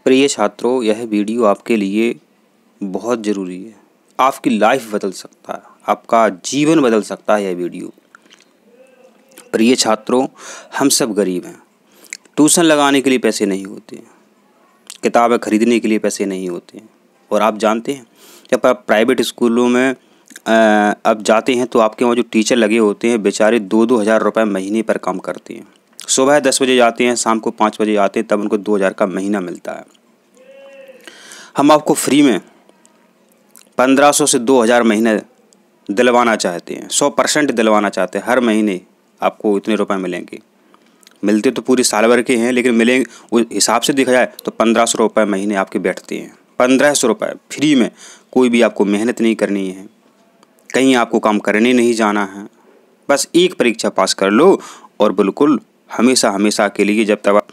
प्रिय छात्रों, यह वीडियो आपके लिए बहुत ज़रूरी है। आपकी लाइफ बदल सकता है, आपका जीवन बदल सकता है यह वीडियो। प्रिय छात्रों, हम सब गरीब हैं। ट्यूशन लगाने के लिए पैसे नहीं होते हैं, किताबें खरीदने के लिए पैसे नहीं होते हैं। और आप जानते हैं, जब आप प्राइवेट स्कूलों में अब जाते हैं तो आपके वहाँ जो टीचर लगे होते हैं बेचारे 2-2 हज़ार रुपये महीने पर काम करते हैं। सुबह 10 बजे जाते हैं, शाम को 5 बजे आते हैं, तब उनको 2 हज़ार का महीना मिलता है। हम आपको फ्री में 1500 से 2 हज़ार महीने दिलवाना चाहते हैं, 100% दिलवाना चाहते हैं। हर महीने आपको इतने रुपए मिलेंगे। मिलते तो पूरे साल भर के हैं, लेकिन मिलेंगे उस हिसाब से देखा जाए तो 1500 रुपये महीने आपके बैठते हैं। 1500 रुपये फ्री में, कोई भी आपको मेहनत नहीं करनी है, कहीं आपको काम करने नहीं जाना है। बस एक परीक्षा पास कर लो और बिल्कुल हमेशा हमेशा के लिए जब तक आप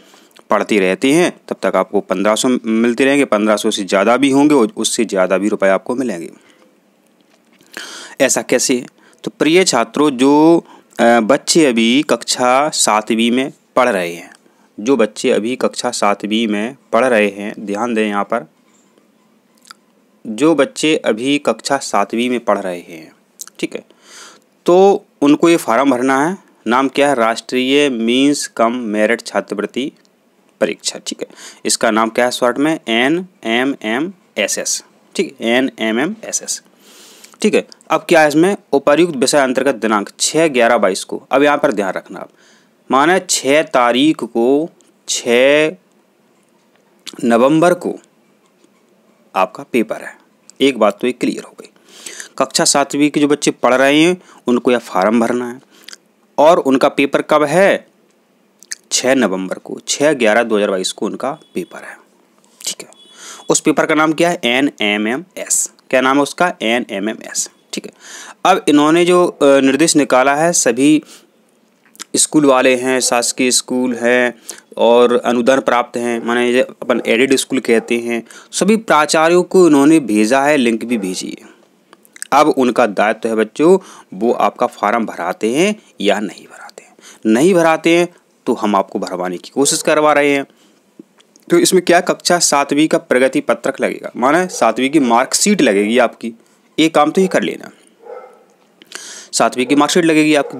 पढ़ते रहते हैं तब तक आपको 1500 मिलते रहेंगे। 1500 से ज़्यादा भी होंगे और उससे ज़्यादा भी रुपए आपको मिलेंगे। ऐसा कैसे है? तो प्रिय छात्रों, जो बच्चे अभी कक्षा 7वीं में पढ़ रहे हैं, जो बच्चे अभी कक्षा 7वीं में पढ़ रहे हैं, ध्यान दें यहाँ पर, जो बच्चे अभी कक्षा 7वीं में पढ़ रहे हैं, ठीक है, तो उनको ये फार्म भरना है। नाम क्या है? राष्ट्रीय मीन्स कम मेरिट छात्रवृत्ति परीक्षा। ठीक है, इसका नाम क्या है शॉर्ट में? NMMSS। ठीक है, NMMSS। ठीक है, अब क्या है इसमें? उपर्युक्त विषय अंतर्गत दिनांक 6/11/22 को, अब यहाँ पर ध्यान रखना आप, माने 6 तारीख को, 6 नवंबर को आपका पेपर है। एक बात तो ये क्लियर हो गई। कक्षा 7वीं के जो बच्चे पढ़ रहे हैं उनको यह फार्म भरना है और उनका पेपर कब है? 6 नवंबर को, 6/11/2022 को उनका पेपर है। ठीक है, उस पेपर का नाम क्या है? NMMS। क्या नाम है उसका? NMMS। ठीक है, अब इन्होंने जो निर्देश निकाला है, सभी स्कूल वाले हैं, शासकीय स्कूल हैं और अनुदान प्राप्त हैं, माने अपन एडेड स्कूल कहते हैं, सभी प्राचार्यों को इन्होंने भेजा है, लिंक भी भेजी है। अब उनका दायित्व है बच्चों, वो आपका फार्म भराते हैं या नहीं भराते हैं। नहीं भराते हैं तो हम आपको भरवाने की कोशिश करवा रहे हैं। तो इसमें क्या? कक्षा 7वीं का प्रगति पत्रक लगेगा, माना 7वीं की मार्कशीट लगेगी आपकी। एक काम तो ही कर लेना, 7वीं की मार्कशीट लगेगी आपकी।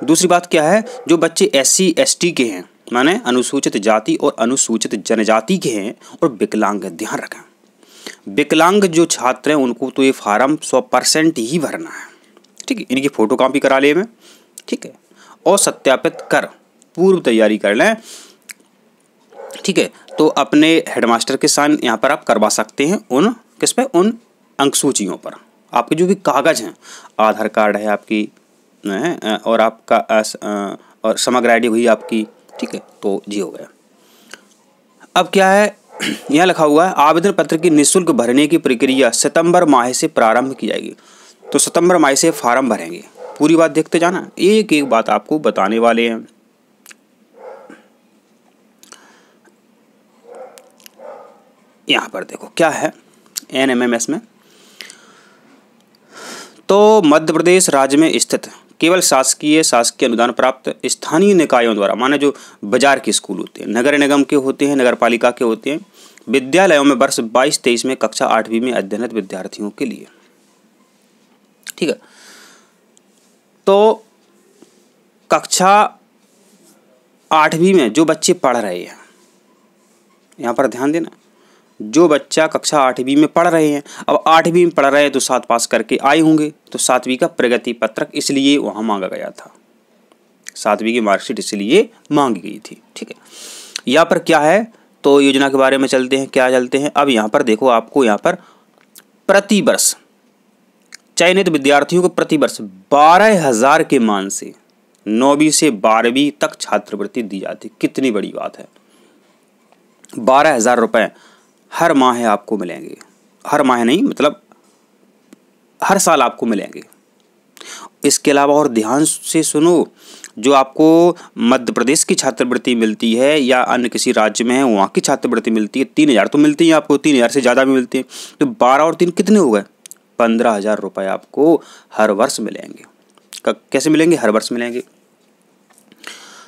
दूसरी बात क्या है? जो बच्चे SC ST के हैं, माने अनुसूचित जाति और अनुसूचित जनजाति के हैं और विकलांग, ध्यान रखें, विकलांग जो छात्र हैं उनको तो ये फार्म 100% ही भरना है। ठीक है, इनकी फोटो कॉपी करा ले में, ठीक है, और सत्यापित कर पूर्व तैयारी कर लें। ठीक है, तो अपने हेडमास्टर के साइन यहाँ पर आप करवा सकते हैं। उन किस पे? उन अंक सूचियों पर। आपके जो भी कागज़ हैं, आधार कार्ड है आपकी और आपका और समग्र ID हुई आपकी। ठीक है, तो जी हो गया। अब क्या है, यहाँ लिखा हुआ है आवेदन पत्र की निःशुल्क भरने की प्रक्रिया सितंबर माह से प्रारंभ की जाएगी। तो सितंबर माह से फार्म भरेंगे। पूरी बात देखते जाना, एक एक बात आपको बताने वाले हैं। यहाँ पर देखो क्या है NMMS में, तो मध्य प्रदेश राज्य में स्थित केवल शासकीय अनुदान प्राप्त स्थानीय निकायों द्वारा, माने जो बाजार के स्कूल होते हैं, नगर निगम के होते हैं, नगर पालिका के होते हैं, विद्यालयों में वर्ष 22-23 में कक्षा 8वीं में अध्ययनरत विद्यार्थियों के लिए। ठीक है, तो कक्षा 8वीं में जो बच्चे पढ़ रहे हैं, यहाँ पर ध्यान देना, जो बच्चा कक्षा 8वीं में पढ़ रहे हैं, अब 8वीं में पढ़ रहे हैं तो 7 पास करके आए होंगे, तो 7वीं का प्रगति पत्रक इसलिए वहाँ मांगा गया था, 7वीं की मार्कशीट इसलिए मांगी गई थी। ठीक है, यहाँ पर क्या है, तो योजना के बारे में चलते हैं। अब यहाँ पर देखो, आपको यहाँ पर प्रतिवर्ष चयनित विद्यार्थियों को प्रतिवर्ष 12,000 के मान से 9वीं से 12वीं तक छात्रवृत्ति दी जाती। कितनी बड़ी बात है, 12,000 रुपये हर माह आपको मिलेंगे। हर माह नहीं, मतलब हर साल आपको मिलेंगे। इसके अलावा और ध्यान से सुनो, जो आपको मध्य प्रदेश की छात्रवृत्ति मिलती है या अन्य किसी राज्य में है वहाँ की छात्रवृत्ति मिलती है, 3,000 तो मिलती है आपको, 3,000 से ज़्यादा भी मिलती है। तो 12 और 3 कितने हो गए? 15,000 रुपये आपको हर वर्ष मिलेंगे। कैसे मिलेंगे? हर वर्ष मिलेंगे।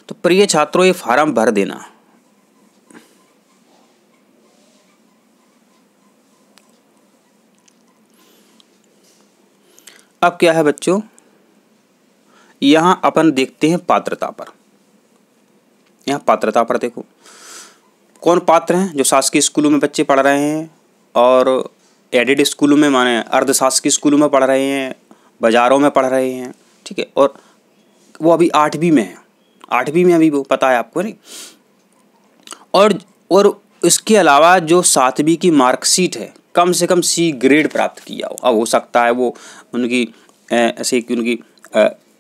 तो प्रिय छात्रों, ये फार्म भर देना। अब क्या है बच्चों, यहाँ अपन देखते हैं पात्रता पर। यहाँ पात्रता पर देखो कौन पात्र हैं, जो शासकीय स्कूलों में बच्चे पढ़ रहे हैं और एडेड स्कूलों में माने अर्ध शासकीय स्कूलों में पढ़ रहे हैं, बाज़ारों में पढ़ रहे हैं, ठीक है। और वो अभी 8वीं में है, 8वीं में अभी वो पता है आपको नहीं। और इसके अलावा जो 7वीं की मार्कशीट है कम से कम C ग्रेड प्राप्त किया हो। अब हो सकता है वो उनकी ऐसे कि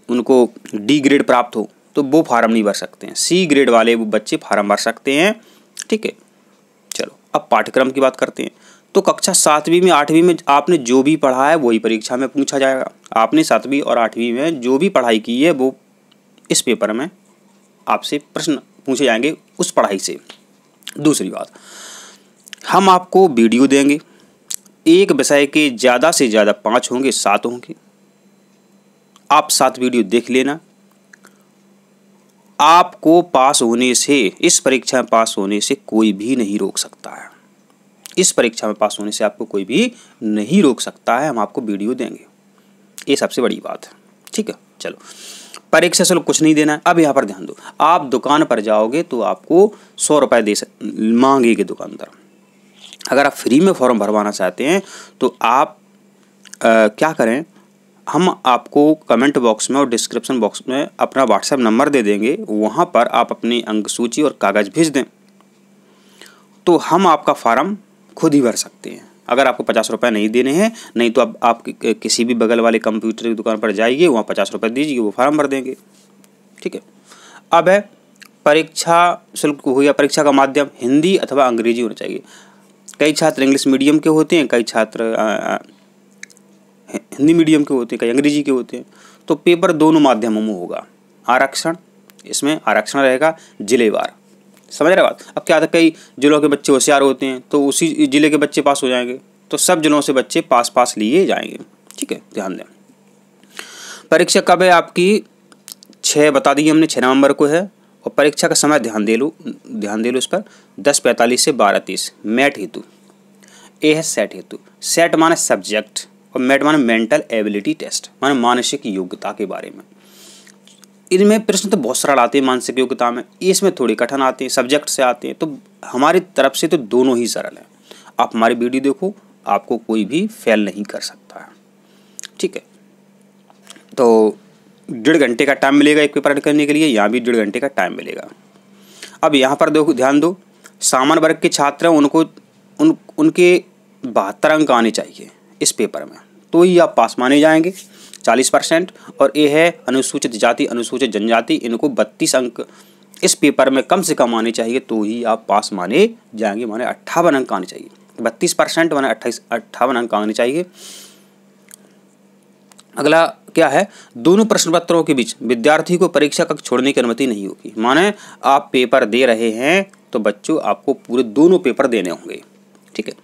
उनको D ग्रेड प्राप्त हो तो वो फार्म नहीं भर सकते हैं। C ग्रेड वाले वो बच्चे फार्म भर सकते हैं, ठीक है। चलो अब पाठ्यक्रम की बात करते हैं। तो कक्षा 7वीं में 8वीं में आपने जो भी पढ़ा है वही परीक्षा में पूछा जाएगा। आपने 7वीं और 8वीं में जो भी पढ़ाई की है वो इस पेपर में आपसे प्रश्न पूछे जाएंगे उस पढ़ाई से। दूसरी बात, हम आपको वीडियो देंगे, एक विषय के ज़्यादा से ज़्यादा 5 होंगे, 7 होंगे। आप 7 वीडियो देख लेना। आपको पास होने से, इस परीक्षा में पास होने से कोई भी नहीं रोक सकता है। इस परीक्षा में पास होने से आपको कोई भी नहीं रोक सकता है। हम आपको वीडियो देंगे, ये सबसे बड़ी बात है, ठीक है। चलो, परीक्षा शुल्क कुछ नहीं देना है। अब यहाँ पर ध्यान दो, आप दुकान पर जाओगे तो आपको 100 रुपये मांगेगी दुकानदार। अगर आप फ्री में फॉर्म भरवाना चाहते हैं तो आप क्या करें, हम आपको कमेंट बॉक्स में और डिस्क्रिप्शन बॉक्स में अपना व्हाट्सएप नंबर दे देंगे, वहाँ पर आप अपनी अंक सूची और कागज़ भेज दें तो हम आपका फार्म खुद ही भर सकते हैं। अगर आपको 50 रुपये नहीं देने हैं, नहीं तो अब आप किसी भी बगल वाले कंप्यूटर की दुकान पर जाइए, वहाँ 50 रुपये दीजिए, वो फार्म भर देंगे, ठीक है। अब है परीक्षा शुल्क हो गया। परीक्षा का माध्यम हिंदी अथवा अंग्रेजी होना चाहिए। कई छात्र इंग्लिश मीडियम के होते हैं, कई छात्र हिंदी मीडियम के होते हैं, कई अंग्रेजी के होते हैं। तो पेपर दोनों माध्यमों में होगा। आरक्षण, इसमें आरक्षण रहेगा जिलेवार, समझ रहे बात। अब क्या था, कई जिलों के बच्चे होशियार होते हैं तो उसी जिले के बच्चे पास हो जाएंगे, तो सब जिलों से बच्चे पास लिए जाएंगे, ठीक है। ध्यान दें, परीक्षा कब है आपकी, 6 बता दी हमने, 6 नवंबर को है। और परीक्षा का समय ध्यान दे लो इस पर, 10:45 से 12:30 मैट हेतु। ए है सेट हेतु। सेट माने सब्जेक्ट और मैट माने मेंटल एबिलिटी टेस्ट, माने मानसिक योग्यता के बारे में। इनमें प्रश्न तो बहुत सरल आते हैं मानसिक योग्यता में, इसमें थोड़ी कठिन आते हैं, सब्जेक्ट से आते हैं। तो हमारी तरफ से तो दोनों ही सरल हैं। आप हमारी वीडियो देखो, आपको कोई भी फेल नहीं कर सकता है, ठीक है। तो 1.5 घंटे का टाइम मिलेगा एक पेपर करने के लिए, यहाँ भी 1.5 घंटे का टाइम मिलेगा। अब यहाँ पर देखो, ध्यान दो, सामान्य वर्ग के छात्र हैं, उनके 72 अंक आने चाहिए इस पेपर में, तो ही आप पास माने जाएंगे, 40%। और ये है अनुसूचित जाति अनुसूचित जनजाति, इनको 32 अंक इस पेपर में कम से कम आने चाहिए, तो ही आप पास माने जाएंगे, माने 58 अंक आने चाहिए। 32% माने 58 अंक आने चाहिए। अगला क्या है, दोनों प्रश्न पत्रों के बीच विद्यार्थी को परीक्षा कक्ष छोड़ने की अनुमति नहीं होगी। माने आप पेपर दे रहे हैं तो बच्चों आपको पूरे दोनों पेपर देने होंगे, ठीक है।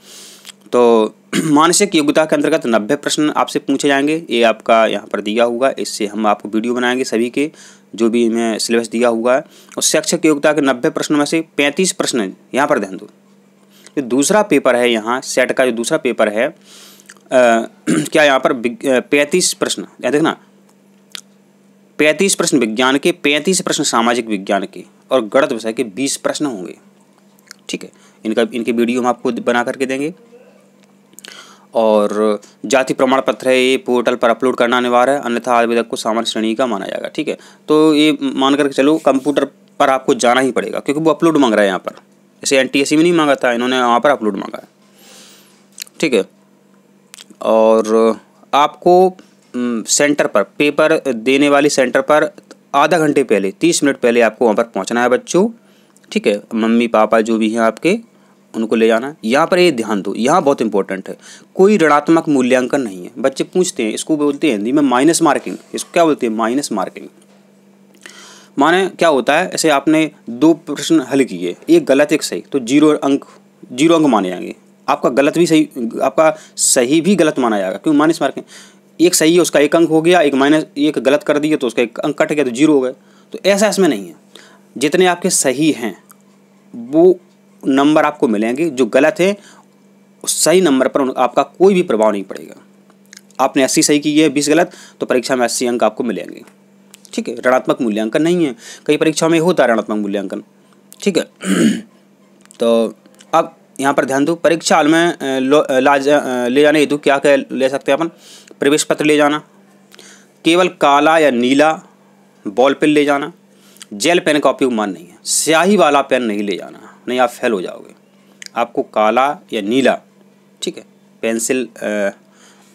तो मानसिक योग्यता के अंतर्गत 90 प्रश्न आपसे पूछे जाएंगे, ये आपका यहाँ पर दिया हुआ, इससे हम आपको वीडियो बनाएंगे सभी के, जो भी मैं सिलेबस दिया हुआ है। और शैक्षिक योग्यता के 90 प्रश्नों में से 35 प्रश्न, यहाँ पर ध्यान दो, जो दूसरा पेपर है यहाँ सेट का जो दूसरा पेपर है, क्या यहाँ पर 35 प्रश्न, याद देखना, 35 प्रश्न विज्ञान के, 35 प्रश्न सामाजिक विज्ञान के और गणित विषय के 20 प्रश्न होंगे, ठीक है। इनके वीडियो हम आपको बना करके देंगे। और जाति प्रमाण पत्र है, ये पोर्टल पर अपलोड करना अनिवार्य है, अन्यथा आवेदक को सामान्य श्रेणी का माना जाएगा, ठीक है। तो ये मान करके चलो, कंप्यूटर पर आपको जाना ही पड़ेगा क्योंकि वो अपलोड मांग रहा है यहाँ पर। जैसे NTSC में नहीं मांगा था, इन्होंने वहाँ पर अपलोड मांगा है, ठीक है। और आपको सेंटर पर, पेपर देने वाली सेंटर पर आधा घंटे पहले, 30 मिनट पहले आपको वहाँ पर पहुँचना है बच्चों, ठीक है। मम्मी पापा जो भी हैं आपके, उनको ले जाना। यहाँ पर ये ध्यान दो, यहाँ बहुत इंपॉर्टेंट है, कोई ऋणात्मक मूल्यांकन नहीं है। बच्चे पूछते हैं, इसको बोलते हैं हिंदी में माइनस मार्किंग। इसको क्या बोलते हैं, माइनस मार्किंग। माने क्या होता है, ऐसे आपने 2 प्रश्न हल किए, एक गलत एक सही, तो 0 अंक माने जाएंगे। आपका गलत भी सही, आपका सही भी गलत माना जाएगा, क्यों, माइनस मार्किंग। एक सही है उसका 1 अंक हो गया, एक गलत कर दिया तो उसका 1 अंक कट गया तो 0 हो गए। तो ऐसा इसमें नहीं है, जितने आपके सही हैं वो नंबर आपको मिलेंगे, जो गलत है उस सही नंबर पर आपका कोई भी प्रभाव नहीं पड़ेगा। आपने 80 सही की है 20 गलत, तो परीक्षा में 80 अंक आपको मिलेंगे। ठीक है, ऋणात्मक मूल्यांकन नहीं है, कई परीक्षाओं में होता है ऋणात्मक मूल्यांकन। ठीक है तो अब यहाँ पर ध्यान दो, परीक्षा हाल में ले जाने हेतु क्या क्या ले सकते हैं अपन? प्रवेश पत्र ले जाना, केवल काला या नीला बॉल पेन ले जाना, जेल पेन का उपयोग मान नहीं है, स्याही वाला पेन नहीं ले जाना, नहीं आप फेल हो जाओगे। आपको काला या नीला, ठीक है, पेंसिल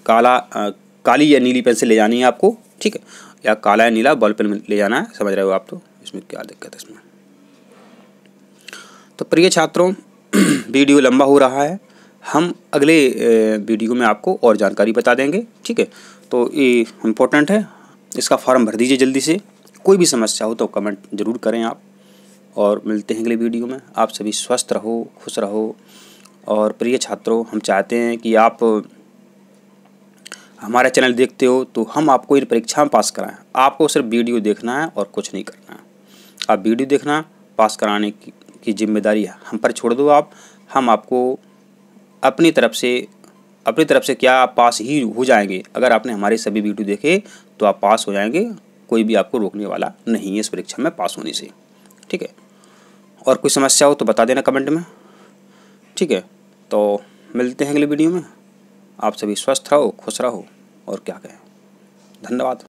काली या नीली पेंसिल ले जानी है आपको। ठीक है, या काला या नीला बॉल पेन ले जाना है, समझ रहे हो आप? तो इसमें क्या दिक्कत है इसमें? तो प्रिय छात्रों वीडियो लंबा हो रहा है, हम अगले वीडियो में आपको और जानकारी बता देंगे। ठीक है, तो ये इम्पोर्टेंट है, इसका फॉर्म भर दीजिए जल्दी से। कोई भी समस्या हो तो कमेंट ज़रूर करें आप, और मिलते हैं अगले वीडियो में। आप सभी स्वस्थ रहो, खुश रहो। और प्रिय छात्रों, हम चाहते हैं कि आप हमारा चैनल देखते हो तो हम आपको इन परीक्षा में पास कराएं। आपको सिर्फ वीडियो देखना है और कुछ नहीं करना है। आप वीडियो देखना, पास कराने की जिम्मेदारी हम पर छोड़ दो आप। हम आपको अपनी तरफ से क्या आप पास ही हो जाएंगे। अगर आपने हमारे सभी वीडियो देखे तो आप पास हो जाएंगे, कोई भी आपको रोकने वाला नहीं है इस परीक्षा में पास होने से। ठीक है, और कोई समस्या हो तो बता देना कमेंट में। ठीक है, तो मिलते हैं अगले वीडियो में। आप सभी स्वस्थ रहो, खुश रहो, और क्या कहें। धन्यवाद।